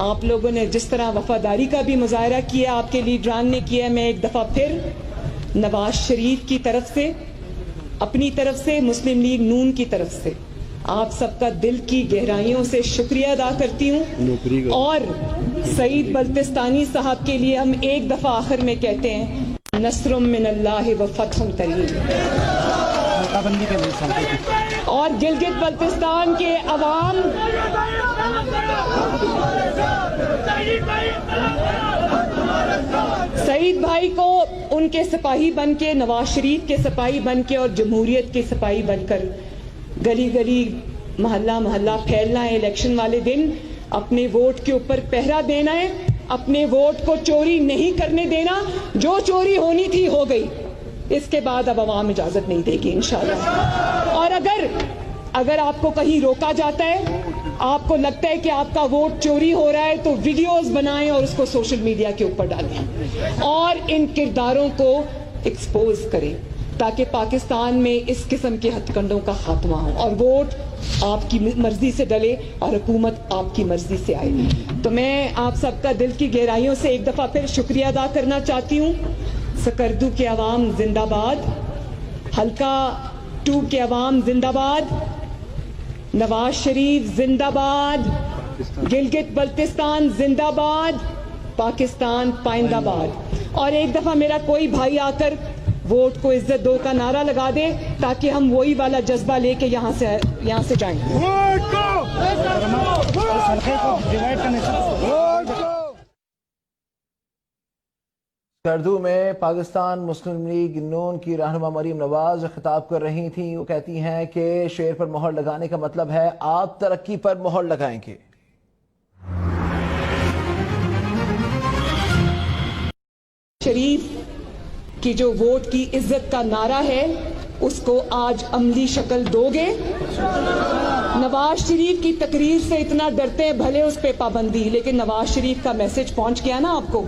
آپ لوگوں نے جس طرح وفاداری کا بھی مظاہرہ کیا آپ کے لیڈران نے کیا، میں ایک دفعہ پھر نواز شریف کی طرف سے، اپنی طرف سے، مسلم لیگ نون کی طرف سے آپ سب کا دل کی گہرائیوں سے شکریہ ادا کرتی ہوں. اور سعید بلتستانی صاحب کے لیے ہم ایک دفعہ آخر میں کہتے ہیں نصر من اللہ و فتح قریب. اور گلگت بلتستان کے عوام سعید بھائی کو ان کے سپاہی بن کے، نواز شریف کے سپاہی بن کے اور جمہوریت کے سپاہی بن کر گلی گلی محلہ محلہ پھیلنا ہے. الیکشن والے دن اپنے ووٹ کے اوپر پہرا دینا ہے، اپنے ووٹ کو چوری نہیں کرنے دینا. جو چوری ہونی تھی ہو گئی، اس کے بعد اب عوام اجازت نہیں دے گی انشاءاللہ. اور اگر آپ کو کہیں روکا جاتا ہے، آپ کو لگتا ہے کہ آپ کا ووٹ چوری ہو رہا ہے، تو ویڈیوز بنائیں اور اس کو سوشل میڈیا کے اوپر ڈالیں اور ان کرداروں کو ایکسپوز کریں تاکہ پاکستان میں اس قسم کے ہتھ کنڈوں کا خاتمہ ہو اور ووٹ آپ کی مرضی سے ڈلے اور حکومت آپ کی مرضی سے آئے. تو میں آپ سب کا دل کی گہرائیوں سے ایک دفعہ پھر شکریہ ادا کرنا چاہتی ہوں. سکردو کے عوام زندہ باد، حلقہ 2 کے عوام زندہ باد، نواز شریف زندہ باد، گلگت بلتستان زندہ باد، پاکستان پائندہ باد. اور ایک دفعہ میرا کوئی بھائی آ کر ووٹ کو عزت دو کا نعرہ لگا دے تاکہ ہم وہی والا جذبہ لے کے یہاں سے جائیں. سکردو میں پاکستان مسلم لیگ نون کی رہنما مریم نواز خطاب کر رہی تھیں. وہ کہتی ہیں کہ شیر پر مہر لگانے کا مطلب ہے آپ ترقی پر مہر لگائیں گے. شریف کی جو ووٹ کی عزت کا نعرہ ہے اس کو آج عملی شکل دو گے. نواز شریف کی تقریر سے اتنا ڈرتے ہیں، بھلے اس پہ پابندی، لیکن نواز شریف کا میسج پہنچ گیا نا آپ کو.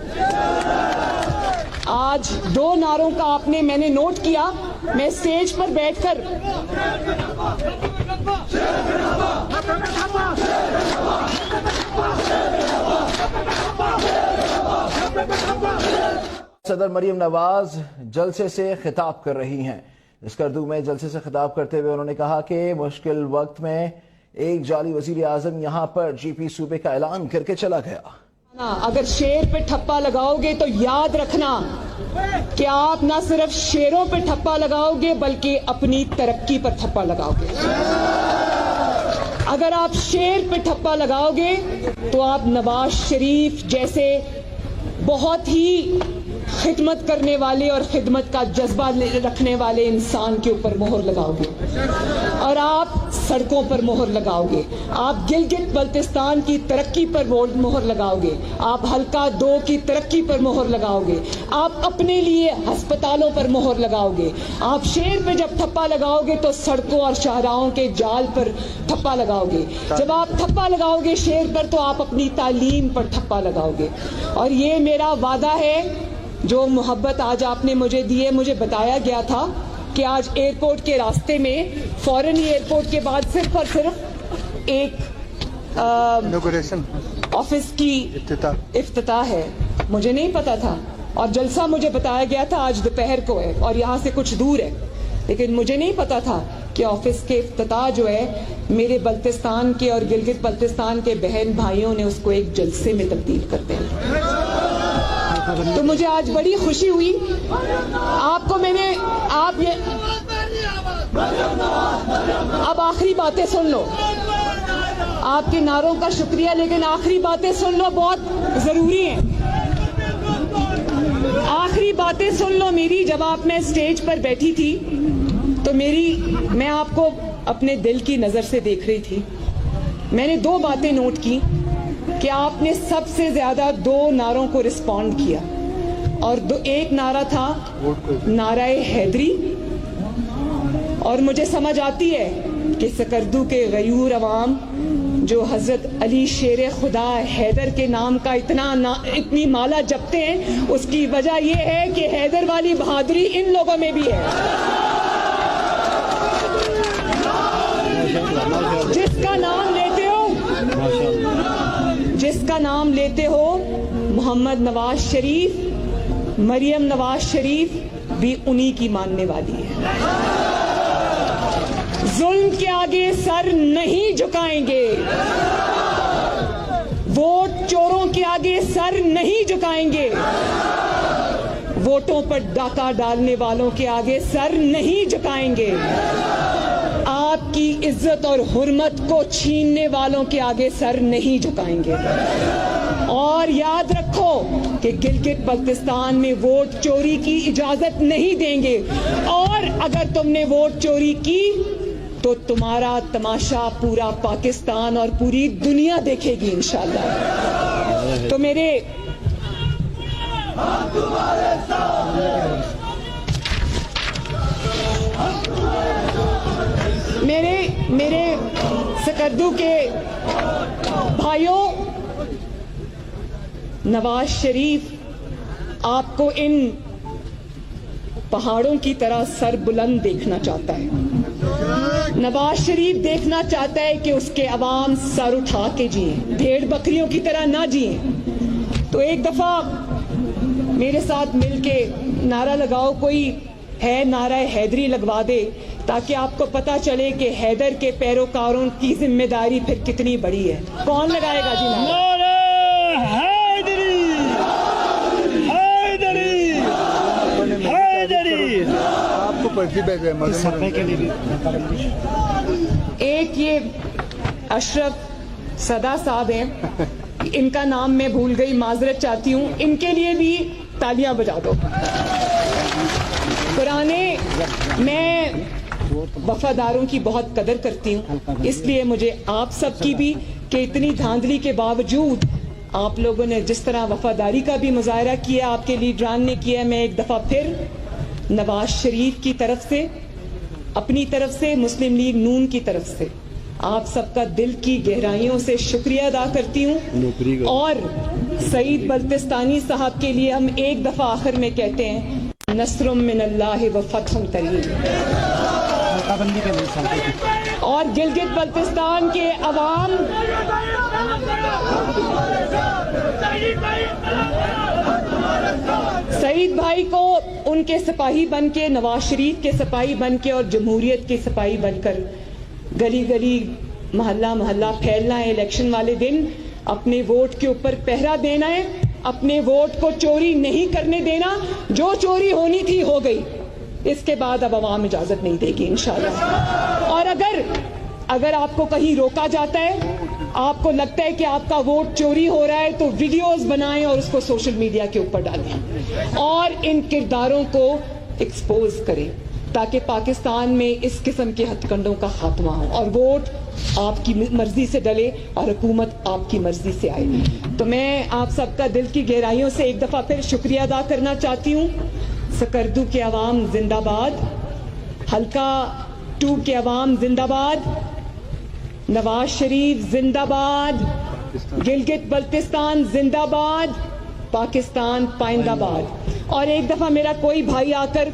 آج 2 نعروں کا میں نے نوٹ کیا. میں سٹیج پر بیٹھ کر صدر مریم نواز جلسے سے خطاب کر رہی ہیں. سکردو میں جلسے سے خطاب کرتے ہوئے انہوں نے کہا کہ مشکل وقت میں ایک جعلی وزیر اعظم یہاں پر جی پی صوبے کا اعلان کر کے چلا گیا. اگر شیر پہ ٹھپا لگاؤ گے تو یاد رکھنا کہ آپ نہ صرف شیروں پہ ٹھپا لگاؤ گے بلکہ اپنی ترقی پر ٹھپا لگاؤ گے. اگر آپ شیر پہ ٹھپا لگاؤ گے تو آپ نواز شریف جیسے بہت ہی خدمت کرنے والے اور خدمت کا جذبہ رکھنے والے انسان کے اوپر مہر لگاؤ گے اور آپ سڑکوں پر مہر لگاؤ گے. آپ گلگت بلتستان کی ترقی پر مہر لگاؤ گے. آپ حلقہ 2 کی ترقی پر مہر لگاؤ گے. آپ اپنے لیے ہسپتالوں پر مہر لگاؤ گے. آپ شیر پہ جب ٹھپا لگاؤ گے تو سڑکوں اور شاہراہوں کے جال پر ٹھپا لگاؤ گے. جب آپ ٹھپا لگاؤ گے شیر پر تو آپ اپنی تعلیم پر ٹھپا لگاؤ گے. اور یہ میرا وعدہ ہے. جو محبت آج آپ نے مجھے دی ہے، مجھے بتایا گیا تھا کہ آج ایئرپورٹ کے راستے میں فوراً ہی ایئرپورٹ کے بعد صرف اور صرف ایک آفس کی افتتاح ہے. مجھے نہیں پتا تھا اور جلسہ مجھے بتایا گیا تھا آج دوپہر کو ہے اور یہاں سے کچھ دور ہے، لیکن مجھے نہیں پتا تھا کہ آفس کے افتتاح جو ہے میرے بلتستان کے اور گلگت بلتستان کے بہن بھائیوں نے اس کو ایک جلسے میں تبدیل کر دیا. تو مجھے آج بڑی خوشی ہوئی. آپ کو میں نے اب آخری باتیں سن لو. آپ کے نعروں کا شکریہ، لیکن آخری باتیں سن لو، بہت ضروری ہیں. آخری باتیں سن لو میری. جب آپ میں اسٹیج پر بیٹھی تھی تو میں آپ کو اپنے دل کی نظر سے دیکھ رہی تھی. میں نے 2 باتیں نوٹ کی کہ آپ نے سب سے زیادہ 2 نعروں کو رسپونڈ کیا اور ایک نعرہ تھا نعرہ حیدری. اور مجھے سمجھ آتی ہے کہ سکردو کے غیور عوام جو حضرت علی شیر خدا حیدر کے نام کا اتنی مالا جپتے ہیں، اس کی وجہ یہ ہے کہ حیدر والی بہادری ان لوگوں میں بھی ہے. جس کا نام لیتے ہو، جس کا کا نام لیتے ہو محمد نواز شریف، مریم نواز شریف بھی انہی کی ماننے والی ہے. ظلم کے آگے سر نہیں جھکائیں گے، ووٹ چوروں کے آگے سر نہیں جھکائیں گے، ووٹوں پر ڈاکہ ڈالنے والوں کے آگے سر نہیں جھکائیں گے، آپ کی عزت اور حرمت کو چھیننے والوں کے آگے سر نہیں جھکائیں گے. اور یاد رکھو کہ گلگت بلتستان میں ووٹ چوری کی اجازت نہیں دیں گے، اور اگر تم نے ووٹ چوری کی تو تمہارا تماشا پورا پاکستان اور پوری دنیا دیکھے گی انشاءاللہ. تو میرے سکردو کے بھائیوں، نواز شریف آپ کو ان پہاڑوں کی طرح سر بلند دیکھنا چاہتا ہے. نواز شریف دیکھنا چاہتا ہے کہ اس کے عوام سر اٹھا کے جئیں، بھیڑ بکریوں کی طرح نہ جئیں. تو ایک دفعہ میرے ساتھ مل کے نعرہ لگاؤ، کوئی ہے نعرہ حیدری لگوا دے، تاکہ آپ کو پتا چلے کہ حیدر کے پیروکاروں کی ذمہ داری پھر کتنی بڑی ہے. کون لگائے گا جی نعرہ؟ ایک یہ اشرف صدا صاحب ہیں، ان کا نام میں بھول گئی، معذرت چاہتی ہوں، ان کے لیے بھی تالیاں بجا دو. میں وفاداروں کی بہت قدر کرتی ہوں، اس لیے مجھے آپ سب کی بھی، کہ اتنی دھاندلی کے باوجود آپ لوگوں نے جس طرح وفاداری کا بھی مظاہرہ کیا، آپ کے لیڈران نے کیا، میں ایک دفعہ پھر نواز شریف کی طرف سے، اپنی طرف سے، مسلم لیگ نون کی طرف سے آپ سب کا دل کی گہرائیوں سے شکریہ ادا کرتی ہوں. اور سعید بلتستانی صاحب کے لیے ہم ایک دفعہ آخر میں کہتے ہیں نصر من اللہ و فتح قریب. اور گلگت بلتستان کے عوام سعید بھائی کو ان کے سپاہی بن کے، نواز شریف کے سپاہی بن کے اور جمہوریت کے سپاہی بن کر گلی گلی محلہ محلہ پھیلنا ہے. الیکشن والے دن اپنے ووٹ کے اوپر پہرا دینا ہے، اپنے ووٹ کو چوری نہیں کرنے دینا. جو چوری ہونی تھی ہو گئی، اس کے بعد اب عوام اجازت نہیں دے گی انشاءاللہ. اور اگر آپ کو کہیں روکا جاتا ہے، آپ کو لگتا ہے کہ آپ کا ووٹ چوری ہو رہا ہے، تو ویڈیوز بنائیں اور اس کو سوشل میڈیا کے اوپر ڈالیں اور ان کرداروں کو ایکسپوز کریں، تاکہ پاکستان میں اس قسم کے ہتھ کنڈوں کا خاتمہ ہو اور ووٹ آپ کی مرضی سے ڈلے اور حکومت آپ کی مرضی سے آئے. تو میں آپ سب کا دل کی گہرائیوں سے ایک دفعہ پھر شکریہ ادا کرنا چاہتی ہوں. سکردو کے عوام زندہ باد، حلقہ 2 کے عوام زندہ باد، نواز شریف زندہ باد، گلگت بلتستان زندہ باد، پاکستان پائندہ باد. اور ایک دفعہ میرا کوئی بھائی آ کر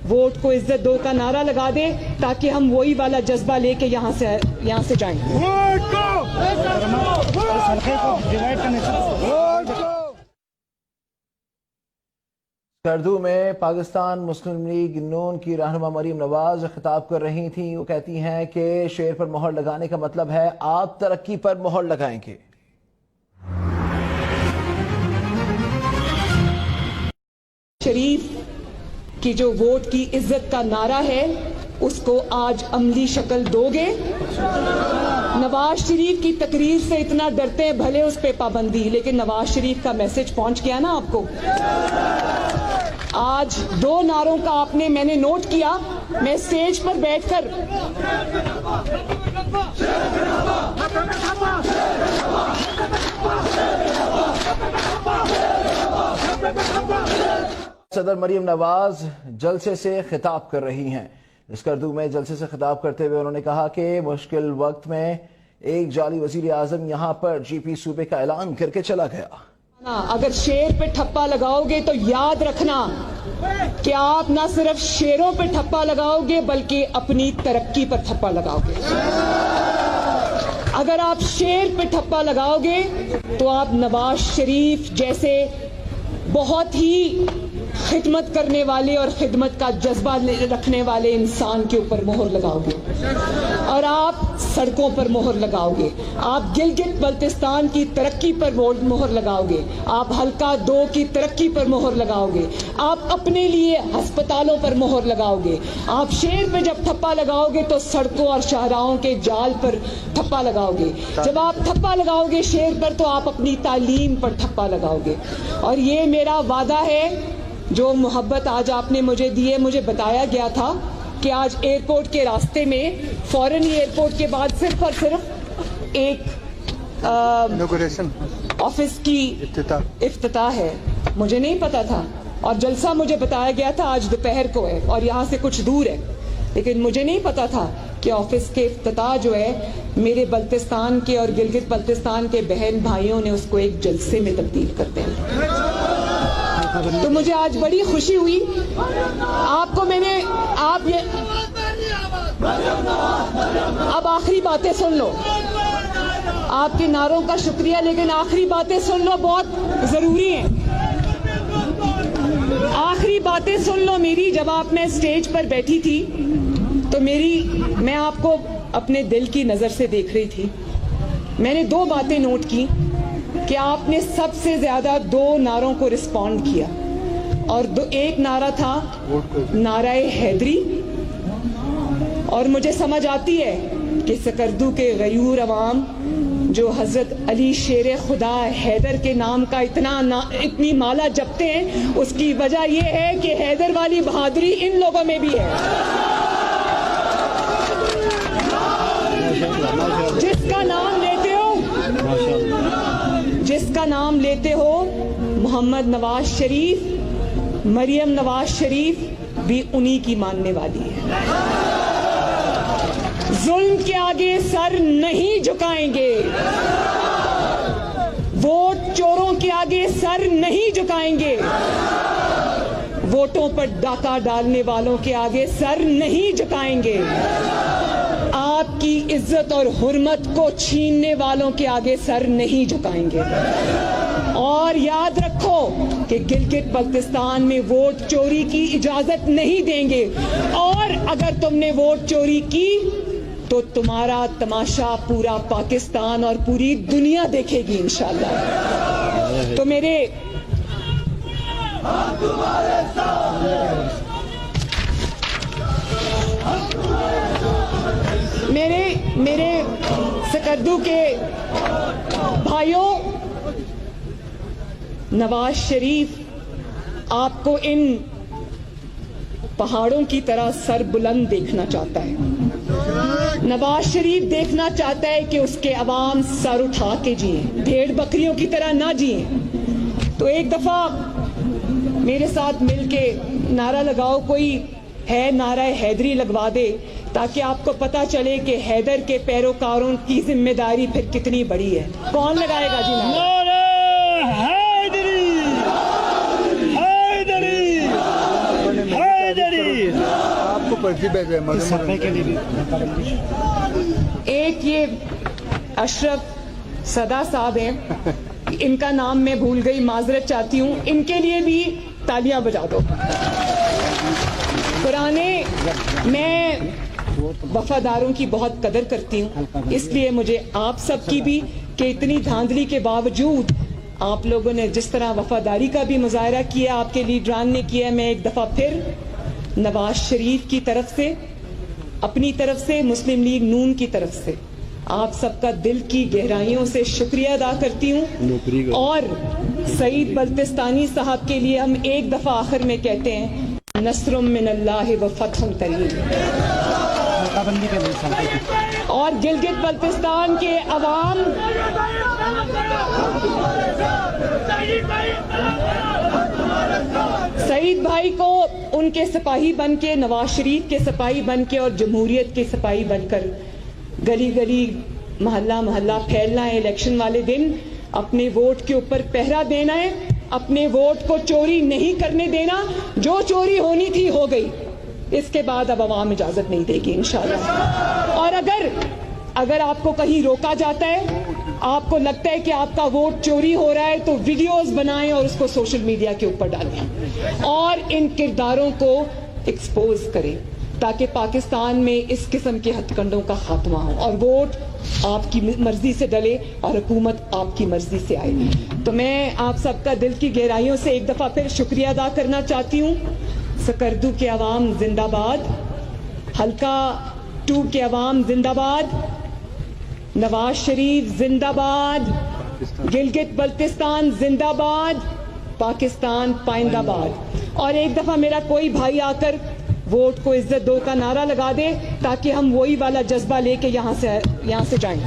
ووٹ کو عزت دو کا نعرہ لگا دے، تاکہ ہم وہی والا جذبہ لے کے یہاں سے جائیں. سکردو میں پاکستان مسلم لیگ نون کی رہنما مریم نواز خطاب کر رہی تھیں. وہ کہتی ہیں کہ شیر پر مہر لگانے کا مطلب ہے آپ ترقی پر مہر لگائیں گے. شریف کی جو ووٹ کی عزت کا نعرہ ہے، اس کو آج عملی شکل دو گے. نواز شریف کی تقریر سے اتنا ڈرتے ہیں، بھلے اس پہ پابندی، لیکن نواز شریف کا میسج پہنچ گیا نا آپ کو. آج 2 نعروں کا میں نے نوٹ کیا. میں اسٹیج پر بیٹھ کر صدر مریم نواز جلسے سے خطاب کر رہی ہیں. سکردو میں جلسے سے خطاب کرتے ہوئے انہوں نے کہا کہ مشکل وقت میں ایک جعلی وزیر اعظم یہاں پر جی پی صوبے کا اعلان کر کے چلا گیا. اگر شیر پہ ٹھپا لگاؤ گے تو یاد رکھنا کہ آپ نہ صرف شیروں پہ ٹھپا لگاؤ گے، بلکہ اپنی ترقی پر ٹھپا لگاؤ گے. اگر آپ شیر پہ ٹھپا لگاؤ گے تو آپ نواز شریف جیسے بہت ہی خدمت کرنے والے اور خدمت کا جذبہ رکھنے والے انسان کے اوپر مہر لگاؤ گے اور آپ سڑکوں پر مہر لگاؤ گے. آپ گلگت بلتستان کی ترقی پر مہر لگاؤ گے. آپ حلقہ 2 کی ترقی پر مہر لگاؤ گے. آپ اپنے لیے ہسپتالوں پر مہر لگاؤ گے. آپ شیر پہ جب ٹھپا لگاؤ گے تو سڑکوں اور شاہراہوں کے جال پر ٹھپا لگاؤ گے. جب آپ ٹھپا لگاؤ گے شیر پر تو آپ اپنی تعلیم پر ٹھپا لگاؤ گے. اور یہ میرا وعدہ ہے جو محبت آج آپ نے مجھے دی ہے. مجھے بتایا گیا تھا کہ آج ایئرپورٹ کے راستے میں فوراً ایئرپورٹ کے بعد صرف اور صرف ایک آفس کی افتتاح ہے. مجھے نہیں پتا تھا اور جلسہ مجھے بتایا گیا تھا آج دوپہر کو ہے اور یہاں سے کچھ دور ہے, لیکن مجھے نہیں پتا تھا کہ آفس کے افتتاح جو ہے میرے بلتستان کے اور گلگت بلتستان کے بہن بھائیوں نے اس کو ایک جلسے میں تبدیل کر دیا. تو مجھے آج بڑی خوشی ہوئی. آپ کو میں نے اب آخری باتیں سن لو. آپ کے نعروں کا شکریہ, لیکن آخری باتیں سن لو, بہت ضروری ہیں. آخری باتیں سن لو میری. جب آپ میں اسٹیج پر بیٹھی تھی تو میں آپ کو اپنے دل کی نظر سے دیکھ رہی تھی. میں نے 2 باتیں نوٹ کی کہ آپ نے سب سے زیادہ 2 نعروں کو رسپونڈ کیا اور ایک نعرہ تھا نعرہ حیدری. اور مجھے سمجھ آتی ہے کہ سکردو کے غیور عوام جو حضرت علی شیر خدا حیدر کے نام کا اتنی مالا جپتے ہیں, اس کی وجہ یہ ہے کہ حیدر والی بہادری ان لوگوں میں بھی ہے. جس کا نام لیتے ہو محمد نواز شریف, مریم نواز شریف بھی انہی کی ماننے والی ہے. ظلم کے آگے سر نہیں جھکائیں گے, ووٹ چوروں کے آگے سر نہیں جھکائیں گے, ووٹوں پر ڈاکہ ڈالنے والوں کے آگے سر نہیں جھکائیں گے, آپ کی عزت اور حرمت کو چھیننے والوں کے آگے سر نہیں جھکائیں گے. اور یاد رکھو کہ گلگت بلتستان میں ووٹ چوری کی اجازت نہیں دیں گے, اور اگر تم نے ووٹ چوری کی تو تمہارا تماشا پورا پاکستان اور پوری دنیا دیکھے گی انشاءاللہ. تو میرے سکردو کے بھائیوں, نواز شریف آپ کو ان پہاڑوں کی طرح سر بلند دیکھنا چاہتا ہے. نواز شریف دیکھنا چاہتا ہے کہ اس کے عوام سر اٹھا کے جئیں, بھیڑ بکریوں کی طرح نہ جئیں. تو ایک دفعہ میرے ساتھ مل کے نعرہ لگاؤ, کوئی ہے نعرہ حیدری لگوا دے, تاکہ آپ کو پتا چلے کہ حیدر کے پیروکاروں کی ذمہ داری پھر کتنی بڑی ہے. کون لگائے گا جی نعرہ؟ ایک یہ اشرف صدا صاحب ہیں, ان کا نام میں بھول گئی, معذرت چاہتی ہوں. ان کے لیے بھی تالیاں بجا دو. میں وفاداروں کی بہت قدر کرتی ہوں, اس لیے مجھے آپ سب کی بھی, کہ اتنی دھاندلی کے باوجود آپ لوگوں نے جس طرح وفاداری کا بھی مظاہرہ کیا, آپ کے لیڈران نے کیا, میں ایک دفعہ پھر نواز شریف کی طرف سے, اپنی طرف سے, مسلم لیگ نون کی طرف سے آپ سب کا دل کی گہرائیوں سے شکریہ ادا کرتی ہوں. اور سعید بلتستانی صاحب کے لیے ہم ایک دفعہ آخر میں کہتے ہیں, نصر من اللہ و فتح قریب. اور گلگت بلتستان کے عوام سعید بھائی کو ان کے سپاہی بن کے, نواز شریف کے سپاہی بن کے اور جمہوریت کے سپاہی بن کر گلی گلی محلہ محلہ پھیلنا ہے. الیکشن والے دن اپنے ووٹ کے اوپر پہرا دینا ہے, اپنے ووٹ کو چوری نہیں کرنے دینا. جو چوری ہونی تھی ہو گئی, اس کے بعد اب عوام اجازت نہیں دے گی انشاءاللہ. اور اگر اگر آپ کو کہیں روکا جاتا ہے, آپ کو لگتا ہے کہ آپ کا ووٹ چوری ہو رہا ہے, تو ویڈیوز بنائیں اور اس کو سوشل میڈیا کے اوپر ڈالیں اور ان کرداروں کو ایکسپوز کریں تاکہ پاکستان میں اس قسم کے ہتھ کنڈوں کا خاتمہ ہو اور ووٹ آپ کی مرضی سے ڈلے اور حکومت آپ کی مرضی سے آئے. تو میں آپ سب کا دل کی گہرائیوں سے ایک دفعہ پھر شکریہ ادا کرنا چاہتی ہوں. سکردو کے عوام زندہ باد, حلقہ 2 کے عوام زندہ باد, نواز شریف زندہ باد, گلگت بلتستان زندہ باد, پاکستان پائندہ باد. اور ایک دفعہ میرا کوئی بھائی آ کر ووٹ کو عزت دو کا نعرہ لگا دے تاکہ ہم وہی والا جذبہ لے کے یہاں سے جائیں.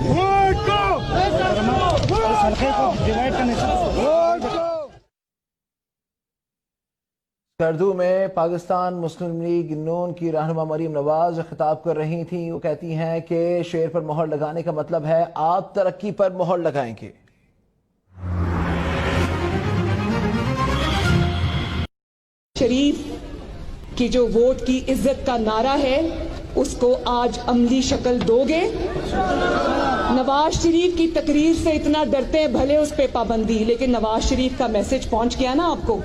سکردو میں پاکستان مسلم لیگ نون کی رہنما مریم نواز خطاب کر رہی تھیں. وہ کہتی ہیں کہ شیر پر مہر لگانے کا مطلب ہے آپ ترقی پر مہر لگائیں گے. شریف کی جو ووٹ کی عزت کا نعرہ ہے اس کو آج عملی شکل دو گے. نواز شریف کی تقریر سے اتنا ڈرتے ہیں, بھلے اس پہ پابندی, لیکن نواز شریف کا میسج پہنچ گیا نا آپ کو.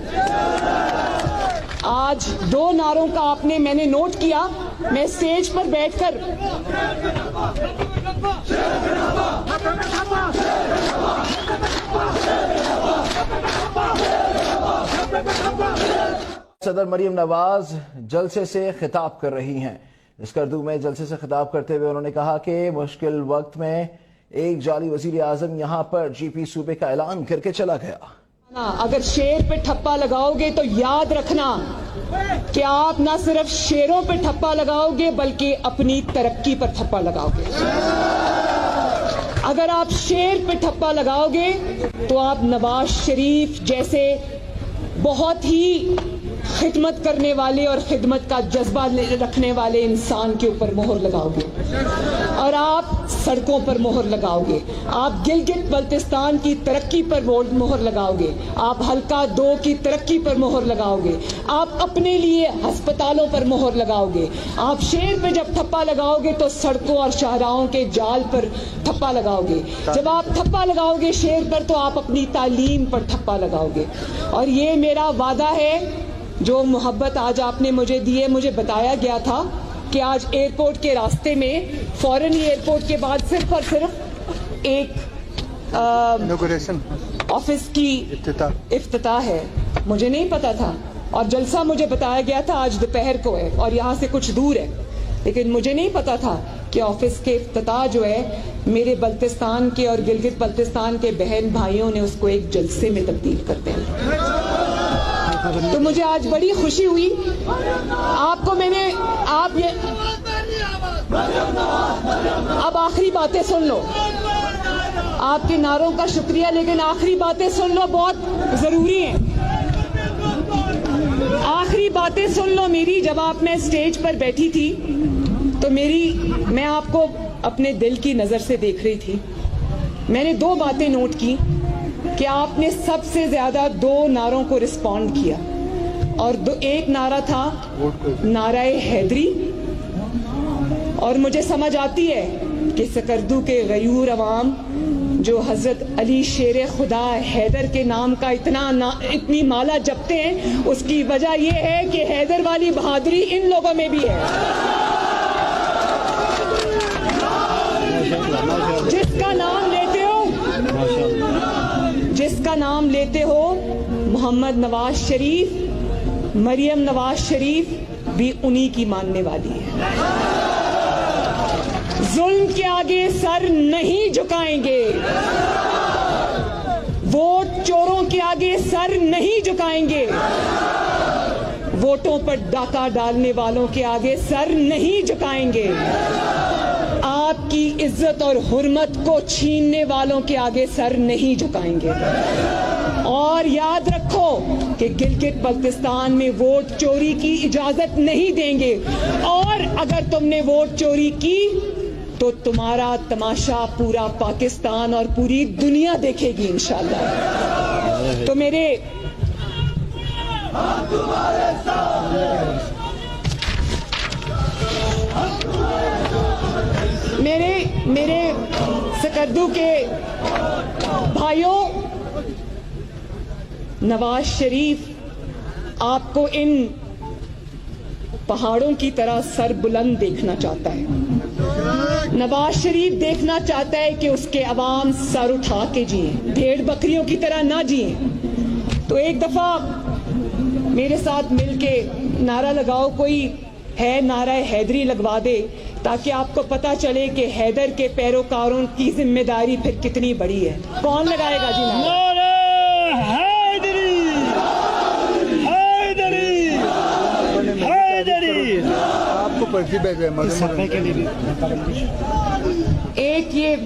آج 2 نعروں کا میں نے نوٹ کیا. میں اسٹیج پر بیٹھ کر صدر مریم نواز جلسے سے خطاب کر رہی ہیں. سکردو میں جلسے سے خطاب کرتے ہوئے انہوں نے کہا کہ مشکل وقت میں ایک جعلی وزیر اعظم یہاں پر جی پی صوبے کا اعلان کر کے چلا گیا. اگر شیر پہ ٹھپا لگاؤ گے تو یاد رکھنا کہ آپ نہ صرف شیروں پہ ٹھپا لگاؤ گے بلکہ اپنی ترقی پر ٹھپا لگاؤ گے. اگر آپ شیر پہ ٹھپا لگاؤ گے تو آپ نواز شریف جیسے بہت ہی خدمت کرنے والے اور خدمت کا جذبہ رکھنے والے انسان کے اوپر مہر لگاؤ گے اور آپ سڑکوں پر مہر لگاؤ گے. آپ گلگت بلتستان کی ترقی پر مہر لگاؤ گے. آپ حلقہ 2 کی ترقی پر مہر لگاؤ گے. آپ اپنے لیے ہسپتالوں پر مہر لگاؤ گے. آپ شیر پہ جب ٹھپا لگاؤ گے تو سڑکوں اور شاہراہوں کے جال پر ٹھپا لگاؤ گے. جب آپ ٹھپا لگاؤ گے شیر پر تو آپ اپنی تعلیم پر ٹھپا لگاؤ گے. اور یہ میرا وعدہ ہے جو محبت آج آپ نے مجھے دی ہے. مجھے بتایا گیا تھا کہ آج ایئرپورٹ کے راستے میں فوراً ایئرپورٹ کے بعد صرف اور صرف ایک آفس کی افتتاح ہے. مجھے نہیں پتا تھا اور جلسہ مجھے بتایا گیا تھا آج دوپہر کو ہے اور یہاں سے کچھ دور ہے, لیکن مجھے نہیں پتا تھا کہ آفس کے افتتاح جو ہے میرے بلتستان کے اور گلگت بلتستان کے بہن بھائیوں نے اس کو ایک جلسے میں تبدیل کر دیا. تو مجھے آج بڑی خوشی ہوئی. آپ کو میں نے اب آخری باتیں سن لو. آپ کے نعروں کا شکریہ, لیکن آخری باتیں سن لو, بہت ضروری ہیں. آخری باتیں سن لو میری. جب آپ میں اسٹیج پر بیٹھی تھی تو میں آپ کو اپنے دل کی نظر سے دیکھ رہی تھی. میں نے 2 باتیں نوٹ کی کہ آپ نے سب سے زیادہ 2 نعروں کو رسپونڈ کیا اور ایک نعرہ تھا نعرہ حیدری. اور مجھے سمجھ آتی ہے کہ سکردو کے غیور عوام جو حضرت علی شیر خدا حیدر کے نام کا اتنی مالا جپتے ہیں, اس کی وجہ یہ ہے کہ حیدر والی بہادری ان لوگوں میں بھی ہے. جس کا نام لیتے ہو محمد نواز شریف, مریم نواز شریف بھی انہی کی ماننے والی ہے. ظلم کے آگے سر نہیں جھکائیں گے, ووٹ چوروں کے آگے سر نہیں جھکائیں گے, ووٹوں پر ڈاکہ ڈالنے والوں کے آگے سر نہیں جھکائیں گے, آپ کی عزت اور حرمت کو چھیننے والوں کے آگے سر نہیں جھکائیں گے. اور یاد رکھو کہ گلگت بلتستان میں ووٹ چوری کی اجازت نہیں دیں گے, اور اگر تم نے ووٹ چوری کی تو تمہارا تماشا پورا پاکستان اور پوری دنیا دیکھے گی انشاءاللہ. تو میرے سکردو کے بھائیوں، نواز شریف آپ کو ان پہاڑوں کی طرح سر بلند دیکھنا چاہتا ہے۔ نواز شریف دیکھنا چاہتا ہے کہ اس کے عوام سر اٹھا کے جئیں، بھیڑ بکریوں کی طرح نہ جئیں۔ تو ایک دفعہ میرے ساتھ مل کے نعرہ لگاؤ، کوئی ہے نعرہ حیدری لگوا دے، تاکہ آپ کو پتا چلے کہ حیدر کے پیروکاروں کی ذمہ داری پھر کتنی بڑی ہے۔ کون لگائے گا جی نعرہ؟ ایک یہ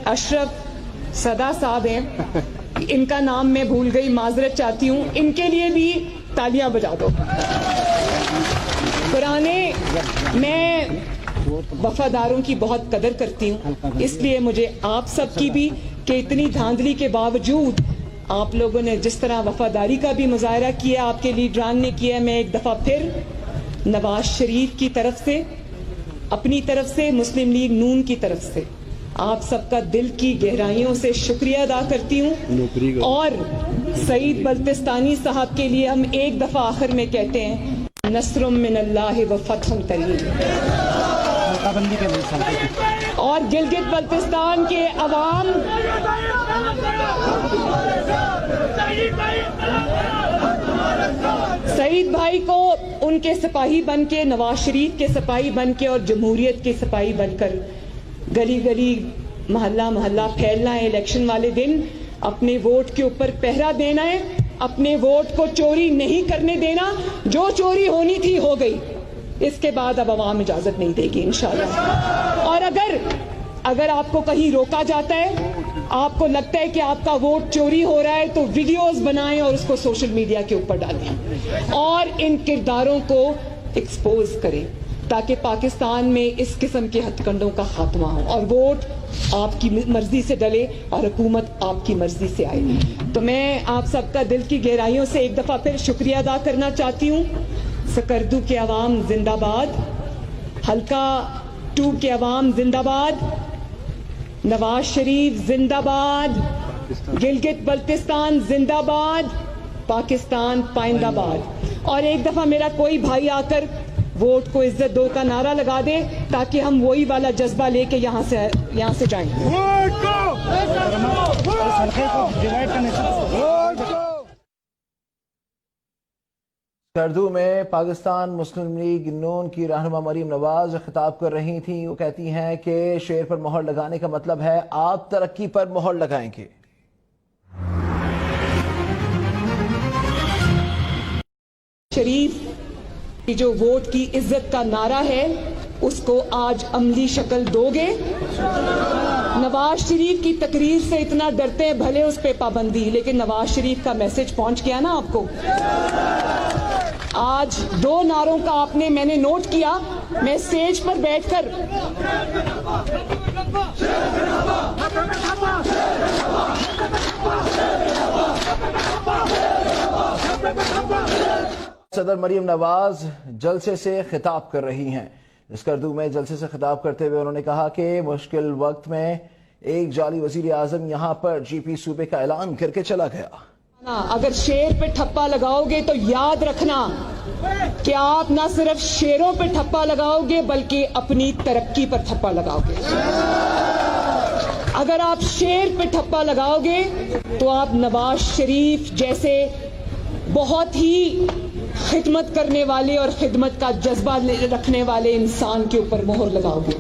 اشرف صدا صاحب ہیں، ان کا نام میں بھول گئی، معذرت چاہتی ہوں، ان کے لیے بھی تالیاں بجا دو۔ میں وفاداروں کی بہت قدر کرتی ہوں، اس لیے مجھے آپ سب کی بھی کہ اتنی دھاندلی کے باوجود آپ لوگوں نے جس طرح وفاداری کا بھی مظاہرہ کیا، آپ کے لیڈران نے کیا، میں ایک دفعہ پھر نواز شریف کی طرف سے، اپنی طرف سے، مسلم لیگ نون کی طرف سے آپ سب کا دل کی گہرائیوں سے شکریہ ادا کرتی ہوں۔ اور سعید بلتستانی صاحب کے لیے ہم ایک دفعہ آخر میں کہتے ہیں نصر من اللہ و فتح قریب۔ اور گلگت بلتستان کے عوام سعید بھائی کو ان کے سپاہی بن کے، نواز شریف کے سپاہی بن کے اور جمہوریت کے سپاہی بن کر گلی گلی محلہ محلہ پھیلنا ہے۔ الیکشن والے دن اپنے ووٹ کے اوپر پہرا دینا ہے، اپنے ووٹ کو چوری نہیں کرنے دینا۔ جو چوری ہونی تھی ہو گئی، اس کے بعد اب عوام اجازت نہیں دے گی انشاءاللہ۔ اور اگر آپ کو کہیں روکا جاتا ہے، آپ کو لگتا ہے کہ آپ کا ووٹ چوری ہو رہا ہے، تو ویڈیوز بنائیں اور اس کو سوشل میڈیا کے اوپر ڈالیں اور ان کرداروں کو ایکسپوز کریں، تاکہ پاکستان میں اس قسم کے ہتھ کنڈوں کا خاتمہ ہو اور ووٹ آپ کی مرضی سے ڈلے اور حکومت آپ کی مرضی سے آئے۔ تو میں آپ سب کا دل کی گہرائیوں سے ایک دفعہ پھر شکریہ ادا کرنا چاہتی ہوں۔ سکردو کے عوام زندہ باد، حلقہ 2 کے عوام زندہ باد، نواز شریف زندہ باد، گلگت بلتستان زندہ باد، پاکستان پائندہ باد۔ اور ایک دفعہ میرا کوئی بھائی آ کر ووٹ کو عزت دو کا نعرہ لگا دے، تاکہ ہم وہی والا جذبہ لے کے یہاں سے جائیں۔ سکردو میں پاکستان مسلم لیگ نون کی رہنما مریم نواز خطاب کر رہی تھیں۔ وہ کہتی ہیں کہ شیر پر مہر لگانے کا مطلب ہے آپ ترقی پر مہر لگائیں گے۔ شریف کی جو ووٹ کی عزت کا نعرہ ہے، اس کو آج عملی شکل دو گے؟ نواز شریف کی تقریر سے اتنا ڈرتے ہیں، بھلے اس پہ پابندی، لیکن نواز شریف کا میسج پہنچ گیا نا آپ کو۔ آج 2 نعروں کا میں نے نوٹ کیا، میں اسٹیج پر بیٹھ کر صدر مریم نواز جلسے سے خطاب کر رہی ہیں۔ سکردو میں جلسے سے خطاب کرتے ہوئے انہوں نے کہا کہ مشکل وقت میں ایک جعلی وزیر اعظم یہاں پر جی پی صوبے کا اعلان کر کے چلا گیا۔ اگر شیر پہ ٹھپا لگاؤ گے تو یاد رکھنا کہ آپ نہ صرف شیروں پہ ٹھپا لگاؤ گے بلکہ اپنی ترقی پر ٹھپا لگاؤ گے۔ اگر آپ شیر پہ ٹھپا لگاؤ گے تو آپ نواز شریف جیسے بہت ہی خدمت کرنے والے اور خدمت کا جذبہ رکھنے والے انسان کے اوپر مہر لگاؤ گے،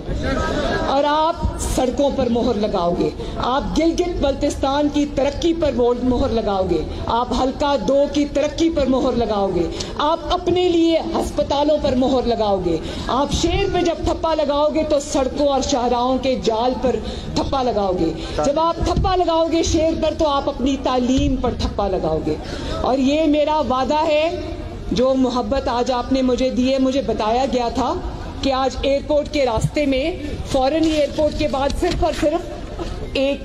اور آپ سڑکوں پر مہر لگاؤ گے، آپ گلگت بلتستان کی ترقی پر مہر لگاؤ گے، آپ حلقہ 2 کی ترقی پر مہر لگاؤ گے، آپ اپنے لیے ہسپتالوں پر مہر لگاؤ گے، آپ شیر پہ جب ٹھپا لگاؤ گے تو سڑکوں اور شاہراہوں کے جال پر ٹھپا لگاؤ گے، جب آپ ٹھپا لگاؤ گے شیر پر تو آپ اپنی تعلیم پر ٹھپا لگاؤ گے۔ اور یہ میرا وعدہ ہے، جو محبت آج آپ نے مجھے دی ہے۔ مجھے بتایا گیا تھا کہ آج ایئرپورٹ کے راستے میں فوراً ایئرپورٹ کے بعد صرف اور صرف ایک